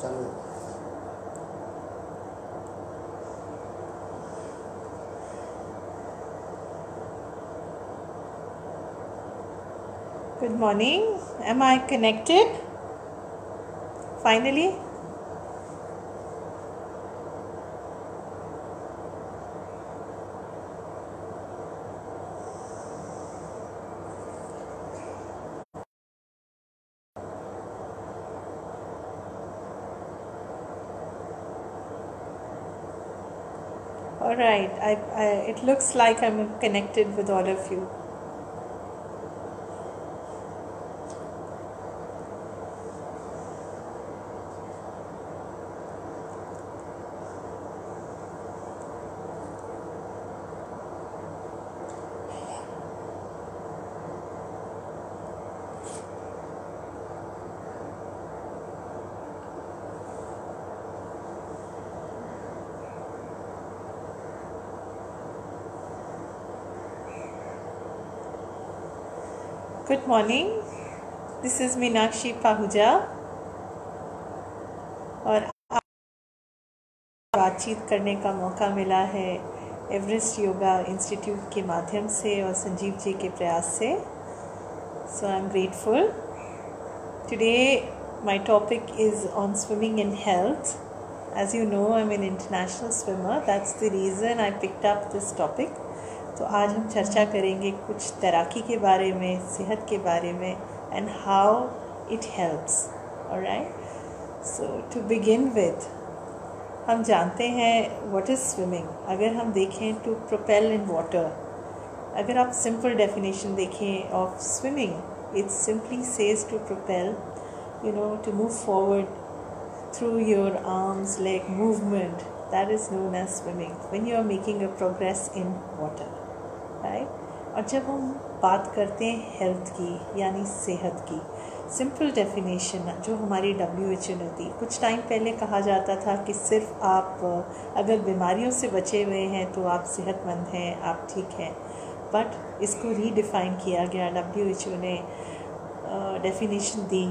चलो। Good morning. Am I connected? Finally? All right. It looks like I'm connected with all of you. Good morning. This is Meenakshi Pahuja और बातचीत करने का मौका मिला है एवरेस्ट योगा इंस्टीट्यूट के माध्यम से और संजीव जी के प्रयास से. So I'm grateful. Today my topic is on swimming and health. As you know, I'm an international swimmer. That's the reason I picked up this topic. तो आज हम चर्चा करेंगे कुछ तैराकी के बारे में, सेहत के बारे में and how it helps. Alright? So to begin with, हम जानते हैं what is swimming. अगर हम देखें to propel in water, अगर आप simple definition देखें of swimming, it simply says to propel, to move forward through your arms, leg movement. That is known as swimming when you are making a progress in water. Right. और जब हम बात करते हैं health की यानी सेहत की, सिंपल डेफिनेशन जो हमारी WHO ने दी, कुछ टाइम पहले कहा जाता था कि सिर्फ आप अगर बीमारियों से बचे हुए हैं तो आप सेहतमंद हैं, आप ठीक हैं. बट इसको रीडिफाइन किया गया. WHO ने डेफिनेशन दी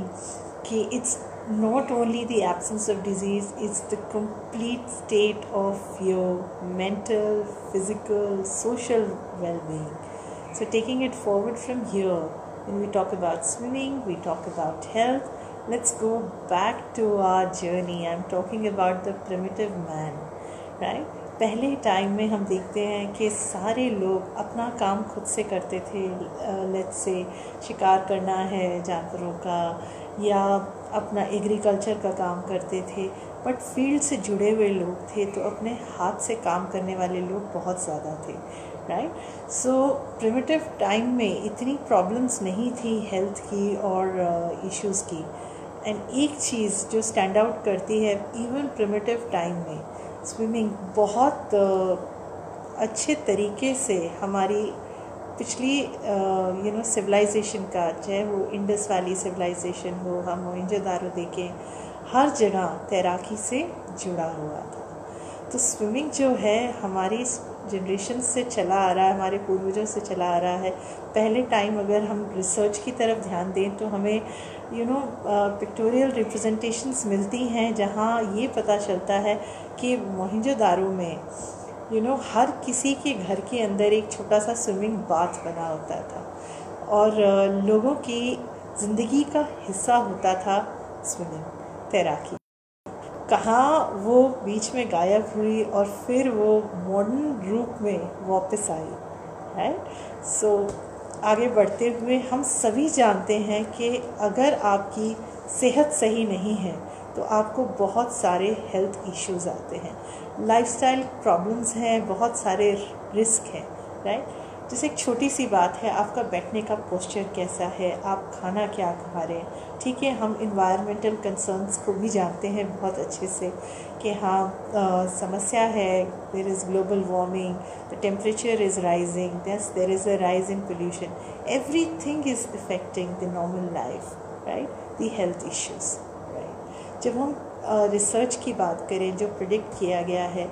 कि it's not only the absence of disease, it's the complete state of your mental, physical, social well-being. So taking it forward from here, when we talk about swimming, we talk about health. Let's go back to our journey. I'm talking about the primitive man, right? पहले time में हम देखते हैं कि सारे लोग अपना काम खुद से करते थे. लेट्स से शिकार करना है जानवरों का या अपना एग्रीकल्चर का काम करते थे. बट फील्ड से जुड़े हुए लोग थे तो अपने हाथ से काम करने वाले लोग बहुत ज़्यादा थे. राइट. सो प्रिमिटिव टाइम में इतनी प्रॉब्लम्स नहीं थी हेल्थ की और इश्यूज़ की. एंड एक चीज़ जो स्टैंड आउट करती है इवन प्रिमिटिव टाइम में, स्विमिंग बहुत अच्छे तरीके से हमारी पिछली सिविलाइजेशन का, चाहे वो इंडस वैली सिविलाइजेशन हो, हम मोहनजोदारो देखें, हर जगह तैराकी से जुड़ा हुआ था. तो स्विमिंग जो है हमारी जनरेशन से चला आ रहा है, हमारे पूर्वजों से चला आ रहा है. पहले टाइम अगर हम रिसर्च की तरफ ध्यान दें तो हमें पिक्टोरियल रिप्रेजेंटेशंस मिलती हैं जहाँ ये पता चलता है कि मोहनजोदारो में हर किसी के घर के अंदर एक छोटा सा स्विमिंग बाथ बना होता था और लोगों की ज़िंदगी का हिस्सा होता था स्विमिंग, तैराकी. कहाँ वो बीच में गायब हुई और फिर वो मॉडर्न रूप में वापस आई. राइट. सो आगे बढ़ते हुए हम सभी जानते हैं कि अगर आपकी सेहत सही नहीं है तो आपको बहुत सारे हेल्थ इश्यूज़ आते हैं, लाइफस्टाइल प्रॉब्लम्स हैं, बहुत सारे रिस्क हैं. राइट. जैसे एक छोटी सी बात है, आपका बैठने का पोस्चर कैसा है, आप खाना क्या खा रहे हैं. ठीक है, हम इन्वायरमेंटल कंसर्न्स को भी जानते हैं बहुत अच्छे से कि हाँ समस्या है, there is global warming, the temperature is rising, there is a rise in pollution, everything is affecting the normal life. Right. The health issues. Right. जब हम रिसर्च की बात करें, जो प्रिडिक्ट किया गया है,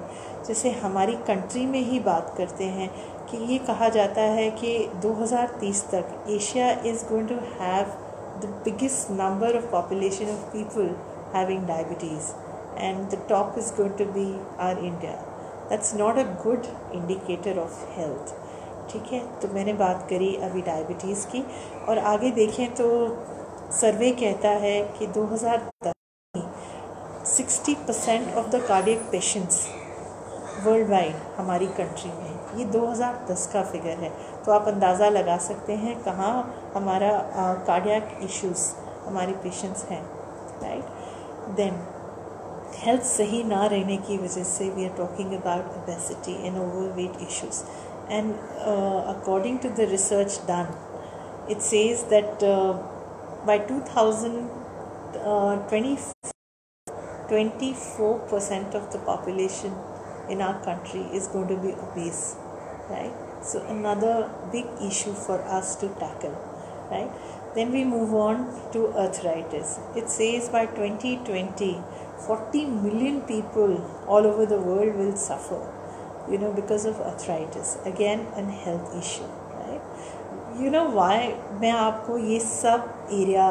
जैसे हमारी कंट्री में ही बात करते हैं कि ये कहा जाता है कि 2030 तक Asia is going to have the biggest number of population of people having diabetes, and the top is going to be our India. That's not a good indicator of health. ठीक है, तो मैंने बात करी अभी डायबिटीज़ की, और आगे देखें तो सर्वे कहता है कि 2010 में 60% of the cardiac patients world wide हमारी कंट्री में, ये 2010 का फिगर है, तो आप अंदाज़ा लगा सकते हैं कहाँ हमारा कार्डियक इश्यूज़ हमारे पेशेंट्स हैं, राइट. देन हेल्थ सही ना रहने की वजह से we are talking about obesity and overweight issues, and according to the research done it says that by 24% of the population in our country is going to be obese, right? So another big issue for us to tackle, right? Then we move on to arthritis. It says by 2020 40 million people all over the world will suffer, because of arthritis, again a health issue, right? why मैं आपको ये सब area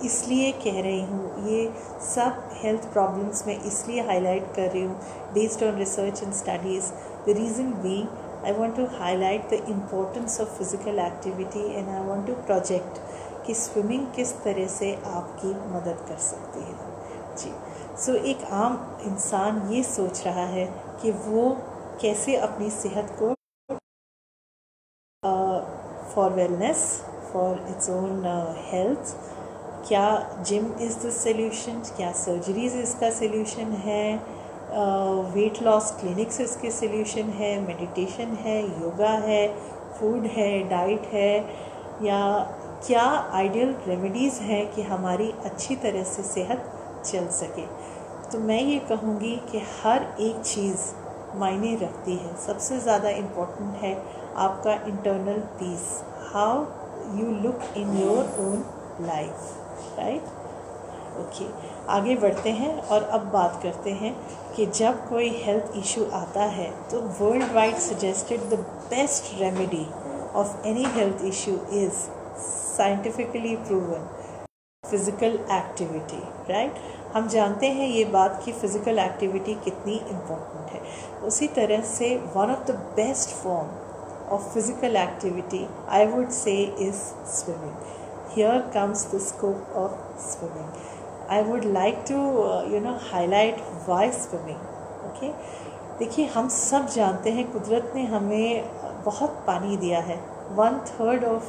इसलिए कह रही हूँ, ये सब हेल्थ प्रॉब्लम्स में इसलिए हाईलाइट कर रही हूँ, based on research and studies. The reason being I want to highlight the importance of physical activity, and I want to project कि स्विमिंग किस तरह से आपकी मदद कर सकती है जी. सो एक आम इंसान ये सोच रहा है कि वो कैसे अपनी सेहत को for wellness, for its own health, क्या जिम इज़ द सॉल्यूशन, क्या सर्जरीज इसका सॉल्यूशन है, वेट लॉस क्लिनिक्स इसके सॉल्यूशन है, मेडिटेशन है, योगा है, फूड है, डाइट है, या क्या आइडियल रेमेडीज़ हैं कि हमारी अच्छी तरह से सेहत चल सके. तो मैं ये कहूँगी कि हर एक चीज़ मायने रखती है. सबसे ज़्यादा इम्पोर्टेंट है आपका internal peace, how you look in your own life, right. Okay, आगे बढ़ते हैं और अब बात करते हैं कि जब कोई हेल्थ इशू आता है तो world wide suggested the best remedy of any health issue is scientifically proven physical activity, right. हम जानते हैं ये बात कि फ़िज़िकल एक्टिविटी कितनी इम्पोर्टेंट है. उसी तरह से one of the best form of physical activity I would say is swimming. Here comes the scope of swimming. I would like to highlight why swimming. Okay, देखिए हम सब जानते हैं कुदरत ने हमें बहुत पानी दिया है. 1/3 of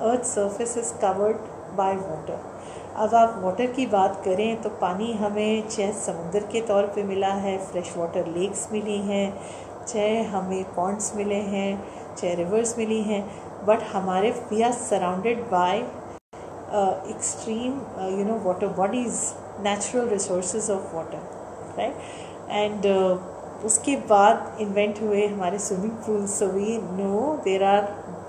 earth surface is covered by water. अब आप वाटर की बात करें तो पानी हमें चाहे समुद्र के तौर पे मिला है, फ्रेश वाटर लेक्स मिली हैं, चाहे हमें पॉन्ड्स मिले हैं, चाहे रिवर्स मिली हैं, बट हमारे we are surrounded by extreme water bodies, natural resources of water, right. And उसके बाद इन्वेंट हुए हमारे swimming pools. So we know there are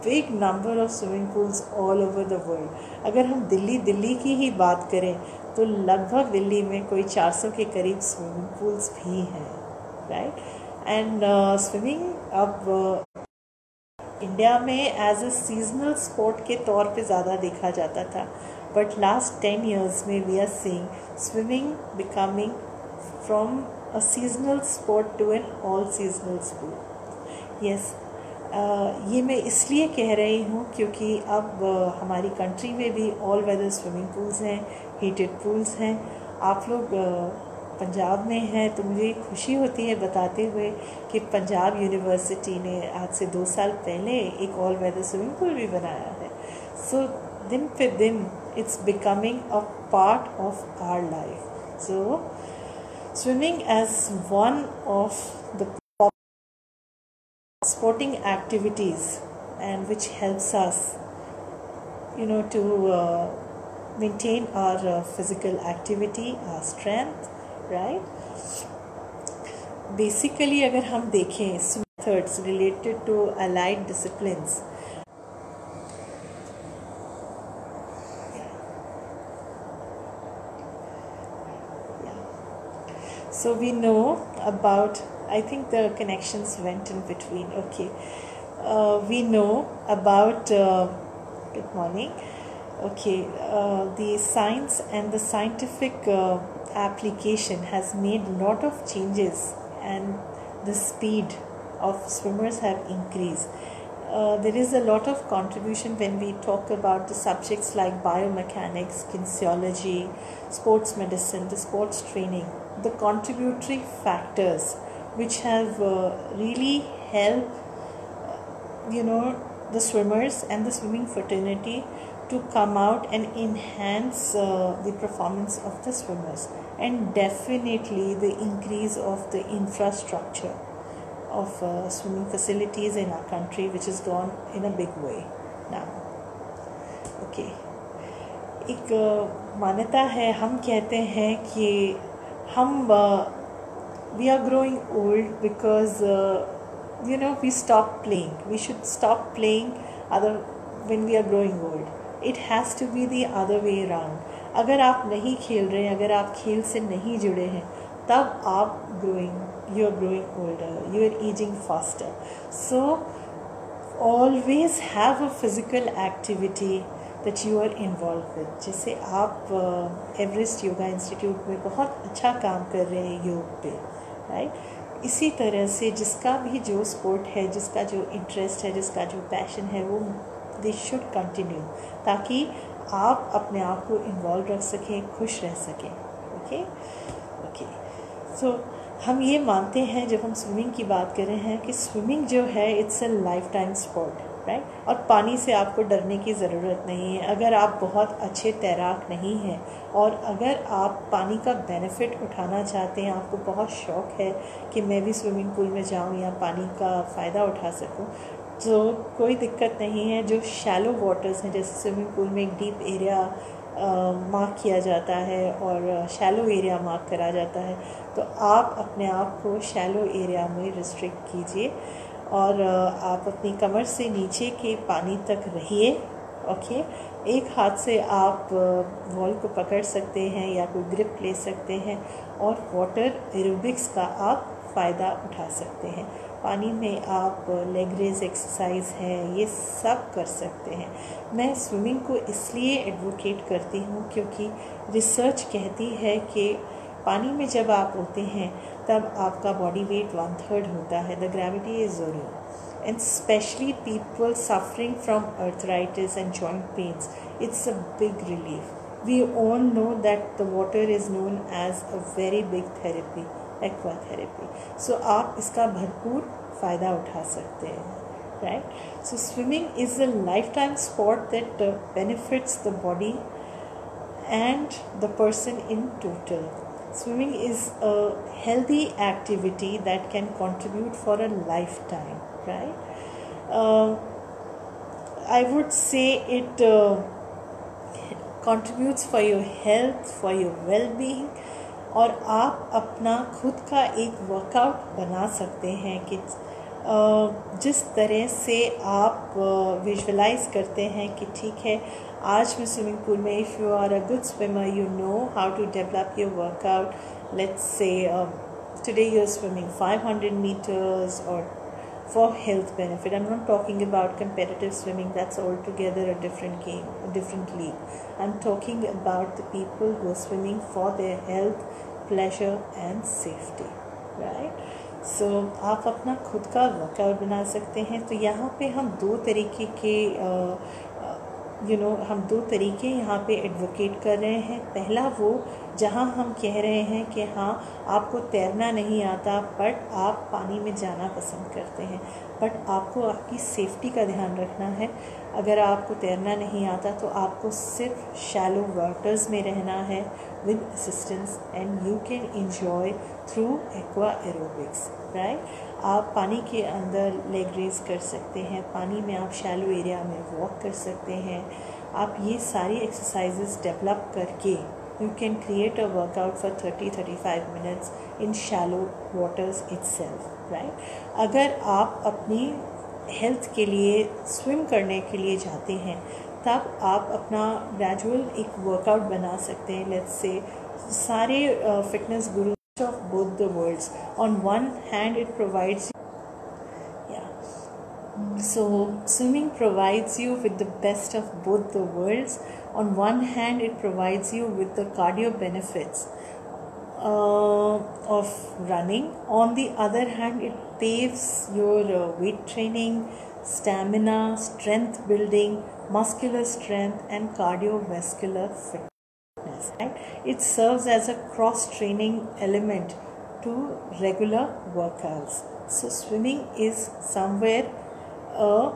big number of swimming pools all over the world. अगर हम दिल्ली की ही बात करें तो लगभग दिल्ली में कोई 400 के करीब स्विमिंग पूल्स भी हैं, राइट. एंड स्विमिंग अब इंडिया में एज अ सीजनल स्पोर्ट के तौर पे ज़्यादा देखा जाता था, बट लास्ट 10 years में we are seeing swimming becoming from a seasonal sport to an all seasonal sport. Yes, ये मैं इसलिए कह रही हूँ क्योंकि अब हमारी कंट्री में भी ऑल वेदर स्विमिंग पूल्स हैं, हीटेड पूल्स हैं. आप लोग पंजाब में हैं तो मुझे खुशी होती है बताते हुए कि पंजाब यूनिवर्सिटी ने आज से 2 साल पहले एक ऑल वेदर स्विमिंग पूल भी बनाया है. सो दिन पे दिन it's becoming a part of our life. So swimming as one of the sporting activities and which helps us to maintain our physical activity, our strength, right. Basically अगर हम देखें methods related to allied disciplines, so we know about, I think the connections went in between. Okay, we know about good morning. Okay, the science and the scientific application has made lot of changes, and the speed of swimmers have increased. There is a lot of contribution when we talk about the subjects like biomechanics, kinesiology, sports medicine, the sports training, the contributory factors which have really helped the swimmers and the swimming fraternity to come out and enhance the performance of the swimmers, and definitely the increase of the infrastructure of swimming facilities in our country, which has gone in a big way now. Okay, एक मान्यता है, हम कहते हैं कि हम we are growing old because we stop playing. We should stop playing when we are growing old. It has to be the other way around. अगर आप नहीं खेल रहे हैं, अगर आप खेल से नहीं जुड़े हैं, तब आप you are growing older, you are aging faster. So always have a physical activity that you are involved with. जैसे आप एवरेस्ट योगा इंस्टीट्यूट में बहुत अच्छा काम कर रहे हैं योग पे, राइट? इसी तरह से जिसका भी जो स्पोर्ट है, जिसका जो इंटरेस्ट है, जिसका जो पैशन है, वो दे शुड कंटिन्यू, ताकि आप अपने आप को इन्वॉल्व रख सकें, खुश रह सकें. ओके. सो हम ये मानते हैं, जब हम स्विमिंग की बात कर रहे हैं, कि स्विमिंग जो है it's a lifetime sport, right? और पानी से आपको डरने की ज़रूरत नहीं है. अगर आप बहुत अच्छे तैराक नहीं हैं और अगर आप पानी का बेनिफिट उठाना चाहते हैं, आपको बहुत शौक़ है कि मैं भी स्विमिंग पूल में जाऊं या पानी का फ़ायदा उठा सकूं, तो कोई दिक्कत नहीं है. जो शैलो वाटर्स हैं, जैसे स्विमिंग पूल में एक डीप एरिया मार्क किया जाता है और शैलो एरिया मार्क करा जाता है, तो आप अपने आप को शैलो एरिया में रिस्ट्रिक्ट कीजिए और आप अपनी कमर से नीचे के पानी तक रहिए. ओके. एक हाथ से आप वॉल को पकड़ सकते हैं या कोई ग्रिप ले सकते हैं और वाटर एरोबिक्स का आप फ़ायदा उठा सकते हैं. पानी में आप लेग रेज एक्सरसाइज हैं, ये सब कर सकते हैं. मैं स्विमिंग को इसलिए एडवोकेट करती हूँ क्योंकि रिसर्च कहती है कि पानी में जब आप होते हैं तब आपका बॉडी वेट 1/3 होता है. The gravity is zero, and specially people suffering from arthritis and joint pains, it's a big relief. We all know that the water is known as a very big therapy, aqua therapy. So आप इसका भरपूर फ़ायदा उठा सकते हैं, right? So swimming is a lifetime sport that benefits the body and the person in total. Swimming is a healthy activity that can contribute for a lifetime, right? I would say it contributes for your health, for your well-being, और आप अपना खुद का एक workout बना सकते हैं कि जिस तरह से आप विजुअलाइज करते हैं कि ठीक है, आज मैं स्विमिंग पूल में, if you are a good swimmer, you know how to develop your workout. Let's say today you are swimming 500 meters or for health benefit. I'm not talking about competitive swimming, that's altogether a different game, a different league. I'm talking about the people who are swimming for their health, pleasure and safety, right? So आप अपना खुद का workout बना सकते हैं. तो यहाँ पे हम दो तरीके के हम दो तरीके यहाँ पे एडवोकेट कर रहे हैं. पहला वो जहाँ हम कह रहे हैं कि हाँ, आपको तैरना नहीं आता बट आप पानी में जाना पसंद करते हैं, बट आपको आपकी सेफ्टी का ध्यान रखना है. अगर आपको तैरना नहीं आता तो आपको सिर्फ शैलो वाटर्स में रहना है with assistance, and you can enjoy through aqua aerobics, right? आप पानी के अंदर लेग रेज कर सकते हैं, पानी में आप शैलो एरिया में वॉक कर सकते हैं. आप ये सारी एक्सरसाइजेस डेवलप करके you can create a workout for 30-35 minutes in shallow waters itself, right? अगर आप अपनी हेल्थ के लिए स्विम करने के लिए जाते हैं, तब आप अपना ग्रेजुअल एक वर्कआउट बना सकते हैं. लेट्स से सारे fitness Guru of both the worlds. On one hand it provides so swimming provides you with the best of both the worlds. On one hand it provides you with the cardio benefits of running. On the other hand, it paves your weight training, stamina, strength building, muscular strength, and cardiovascular fitness. Right? It serves as a cross-training element to regular workouts. So swimming is somewhere a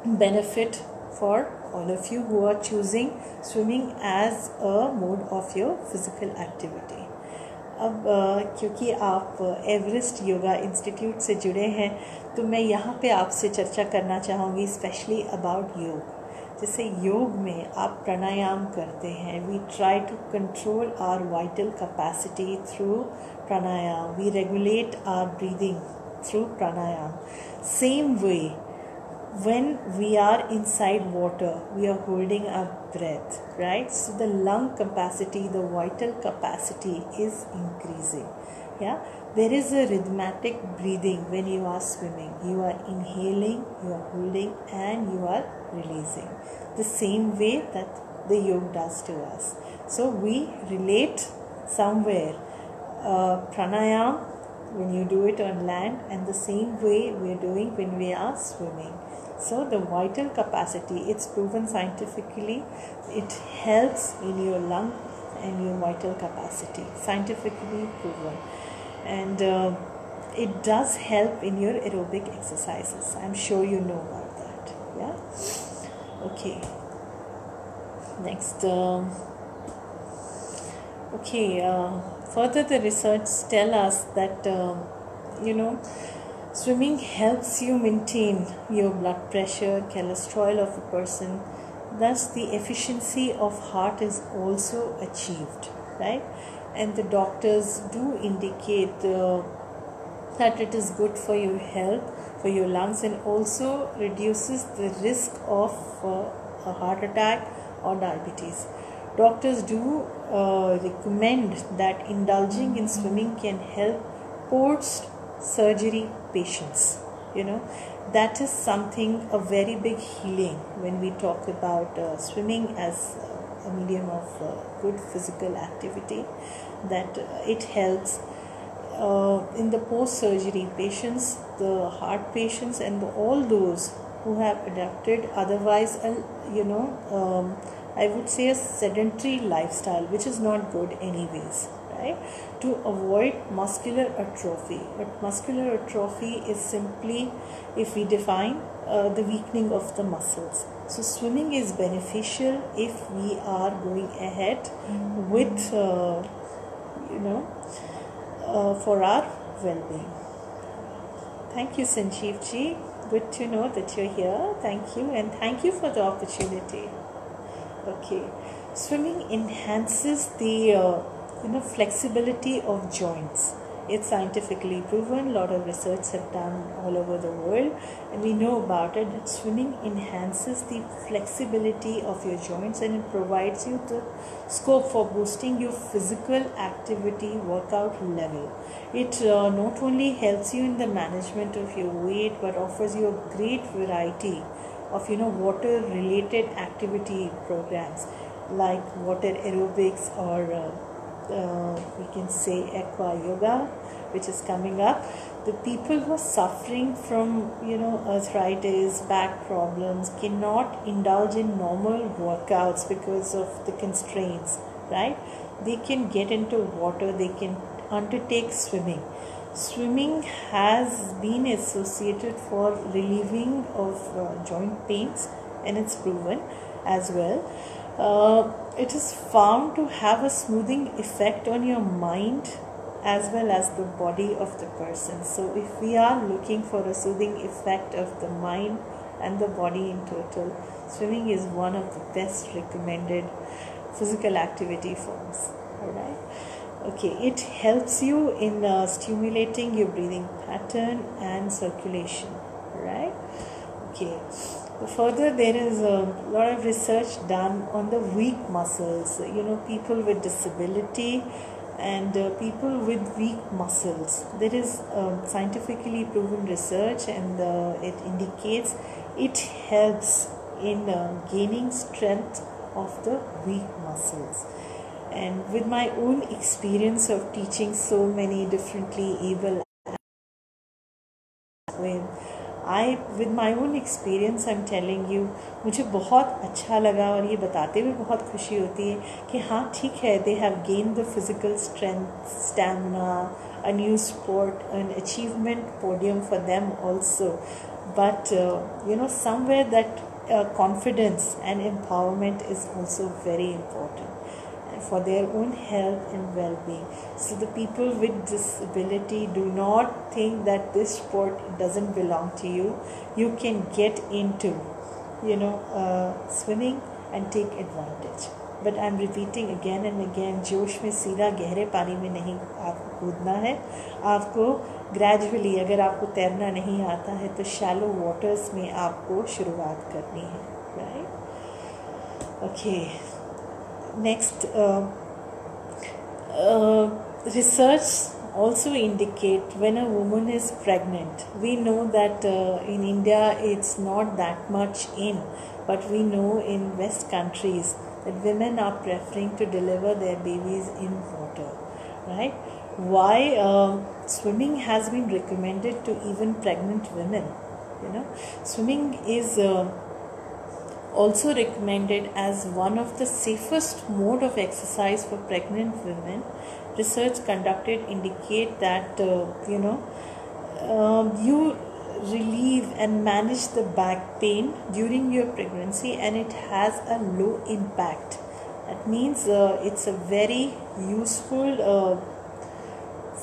benefit for all of you who are choosing swimming as a mode of your physical activity. अब क्योंकि आप Everest yoga institute से जुड़े हैं तो मैं यहाँ पे आपसे चर्चा करना चाहूँगी स्पेशली अबाउट योग। जैसे योग में आप प्राणायाम करते हैं, we try to control our vital capacity through pranayama, we regulate our breathing through pranayam. Same way, when we are inside water, we are holding our breath, right? So the lung capacity, the vital capacity is increasing. Yeah, there is a rhythmic breathing when you are swimming. You are inhaling, you are holding, and you are releasing. The same way that the yoga does to us. So we relate somewhere pranayam when you do it on land, and the same way we are doing when we are swimming. So the vital capacity, it's proven scientifically, it helps in your lung and your vital capacity, scientifically proven. And it does help in your aerobic exercises. I'm sure you know about that. Yeah. Okay. Next. Further, the research tell us that swimming helps you maintain your blood pressure, cholesterol of a person. Thus, the efficiency of heart is also achieved, right? And the doctors do indicate that it is good for your health, for your lungs, and also reduces the risk of a heart attack or diabetes. Doctors do recommend that indulging in swimming can help post-surgery patients. That is something, a very big healing when we talk about swimming as a medium of good physical activity, that it helps in the post-surgery patients, the heart patients, and all those who have adapted otherwise, I would say a sedentary lifestyle, which is not good anyways, right? To avoid muscular atrophy. But muscular atrophy is simply, if we define, the weakening of the muscles. So swimming is beneficial if we are going ahead with, for our well-being. Thank you, Sanjeev ji. Good to know that you're here. Thank you, and thank you for the opportunity. Okay, swimming enhances the flexibility of joints. It's scientifically proven. A lot of research have done all over the world, and we know about it. That swimming enhances the flexibility of your joints, and it provides you the scope for boosting your physical activity workout level. It not only helps you in the management of your weight, but offers you a great variety of water related activity programs like water aerobics, or we can say aqua yoga, which is coming up. The people who are suffering from arthritis, back problems, cannot indulge in normal workouts because of the constraints, right? They can get into water, they can undertake swimming. Swimming has been associated for relieving of joint pains, and it's proven as well. It is found to have a smoothing effect on your mind as well as the body of the person. So if we are looking for a soothing effect of the mind and the body in total, swimming is one of the best recommended physical activity forms. Alright. Okay, it helps you in stimulating your breathing pattern and circulation, right? Okay, further there is a lot of research done on the weak muscles, people with disability and people with weak muscles. There is scientifically proven research, and it indicates it helps in gaining strength of the weak muscles. And with my own experience of teaching so many differently able with my own experience I'm telling you, मुझे बहुत अच्छा लगा और ये बताते हुए बहुत खुशी होती है कि हाँ ठीक है, they have gained the physical strength, stamina, a new sport, an achievement podium for them also, but somewhere that confidence and empowerment is also very important for their own health and well-being. So the people with disability, do not think that this sport doesn't belong to you. You can get into swimming and take advantage. But I'm repeating again and again, जोश में सीधा गहरे पानी में नहीं आपको कूदना है. आपको ग्रेजुअली, अगर आपको तैरना नहीं आता है तो शैलो वाटर्स में आपको शुरुआत करनी है. Right? Okay. Next, research also indicate when a woman is pregnant. We know that in India it's not that much in, but we know in West countries that women are preferring to deliver their babies in water, right? Why swimming has been recommended to even pregnant women. Swimming is also recommended as one of the safest mode of exercise for pregnant women. Research conducted indicate that you relieve and manage the back pain during your pregnancy, and it has a low impact. That means it's a very useful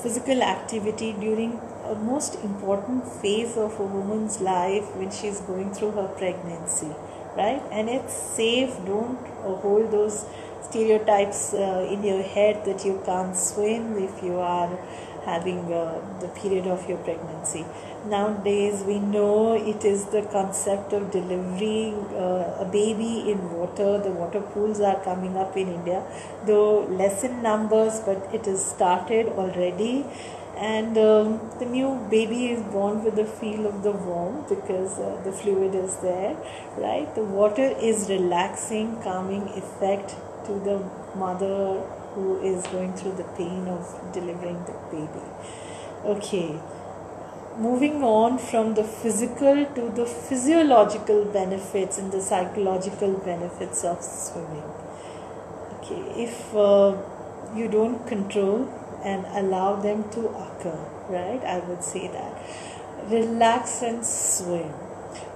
physical activity during a most important phase of a woman's life when she's going through her pregnancy. Right? And it's safe. Don't hold those stereotypes in your head that you can't swim if you are having the period of your pregnancy. Nowadays we know it is the concept of delivering a baby in water. The water pools are coming up in India, though less in numbers, but it is started already. And the new baby is born with the feel of the warm because the fluid is there, right? The water is relaxing, calming effect to the mother who is going through the pain of delivering the baby. Okay, moving on from the physical to the physiological benefits and the psychological benefits of swimming. Okay, if you don't control and allow them to occur, right? I would say that. Relax and swim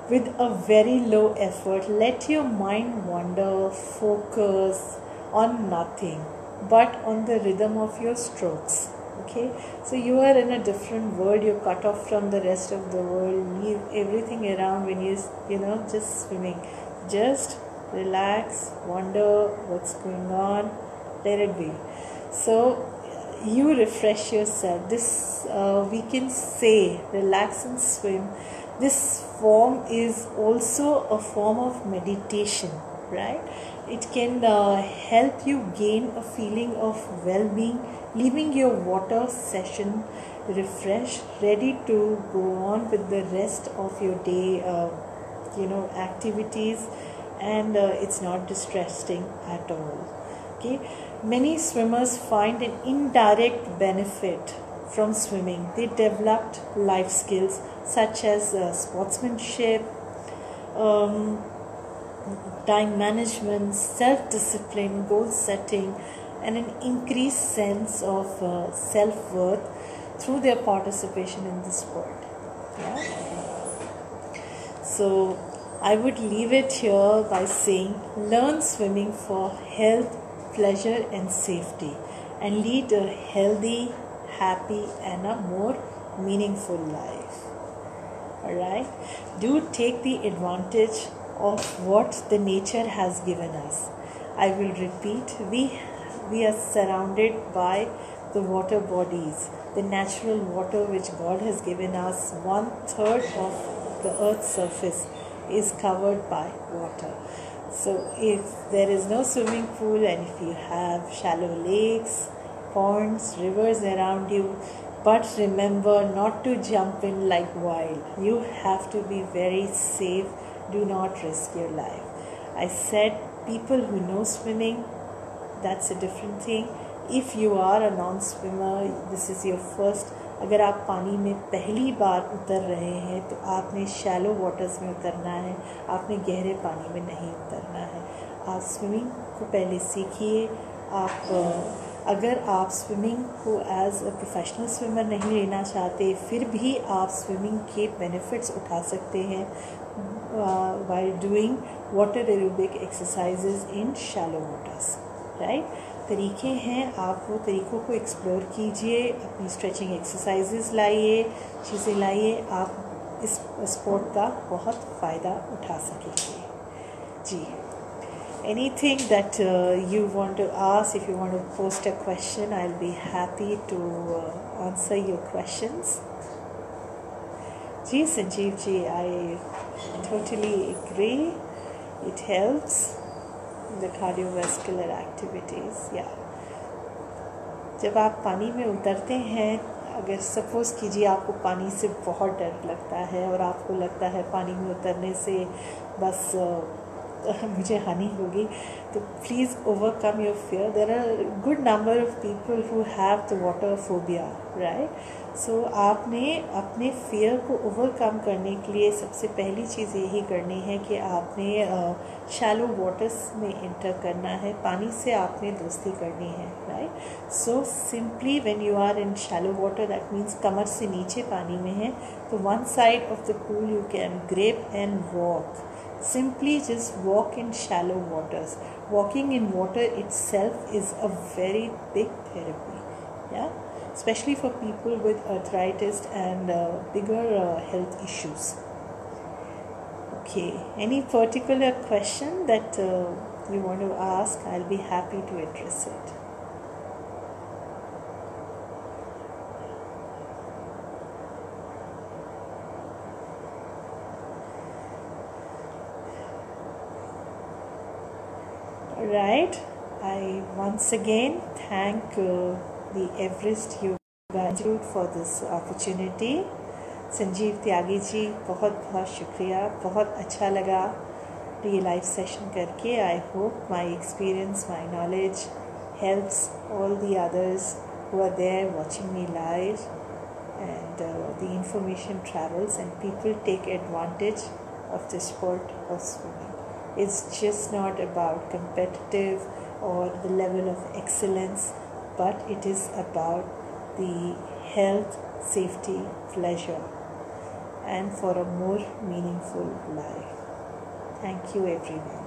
with a very low effort. Let your mind wander, focus on nothing but on the rhythm of your strokes. Okay, so you are in a different world. You're cut off from the rest of the world. Leave everything around when just swimming. Just relax, wonder what's going on, let it be. So you refresh yourself. This we can say relax and swim. This form is also a form of meditation, right? It can help you gain a feeling of well-being, leaving your water session refreshed, ready to go on with the rest of your day activities, and it's not distressing at all. Okay, many swimmers find an indirect benefit from swimming. They developed life skills such as sportsmanship, time management, self-discipline, goal setting, and an increased sense of self-worth through their participation in the sport. Yeah. So I would leave it here by saying, learn swimming for health, pleasure and safety, and lead a healthy, happy and a more meaningful life. Alright, do take the advantage of what the nature has given us. I will repeat, we are surrounded by the water bodies, the natural water which God has given us. 1/3 of the earth's surface is covered by water. So if there is no swimming pool, and if you have shallow lakes, ponds, rivers around you, but remember not to jump in like wild. You have to be very safe. Do not risk your life. I said people who know swimming, that's a different thing. If you are a non-swimmer, this is your first, अगर आप पानी में पहली बार उतर रहे हैं तो आपने शैलो वाटर्स में उतरना है, आपने गहरे पानी में नहीं उतरना है. आप स्विमिंग को पहले सीखिए. आप अगर आप स्विमिंग को एज अ प्रोफेशनल स्विमर नहीं लेना चाहते, फिर भी आप स्विमिंग के बेनिफिट्स उठा सकते हैं while doing water aerobic exercises in shallow waters, right? तरीके हैं, आप वो तरीक़ों को एक्सप्लोर कीजिए, अपनी स्ट्रेचिंग एक्सरसाइजेस लाइए, चीज़ें लाइए, आप इस स्पोर्ट का बहुत फ़ायदा उठा सकेंगे. जी, anything that you want to ask, if you want to post a question, I'll be happy to answer your questions. Ji Sanjeev ji, I totally agree. It helps the cardiovascular activities. Yeah. जब आप पानी में उतरते हैं, अगर सपोज़ कीजिए आपको पानी से बहुत डर लगता है और आपको लगता है पानी में उतरने से बस मुझे हानि होगी, तो please overcome your fear. There are good number of people who have the water phobia, right? So आपने अपने फियर को ओवरकम करने के लिए सबसे पहली चीज़ यही करनी है कि आपने शैलो वाटर्स में इंटर करना है, पानी से आपने दोस्ती करनी है, right? So simply when you are in shallow water, that means कमर से नीचे पानी में है, तो one side of the pool you can grip and walk. Simply just walk in shallow waters. Walking in water itself is a very big therapy, yeah, especially for people with arthritis and bigger health issues. Okay, any particular question that you want to ask, I'll be happy to address it. Right, I once again thank the Everest Yoga Institute for this opportunity. Sanjeev Tyagi ji, बहुत बहुत शुक्रिया, बहुत अच्छा लगा ये live session करके. I hope my experience, my knowledge helps all the others who are there watching me live, and the information travels and people take advantage of the sport of swimming. It's just not about competitive or the level of excellence, but it is about the health, safety, pleasure, and for a more meaningful life. Thank you everyone.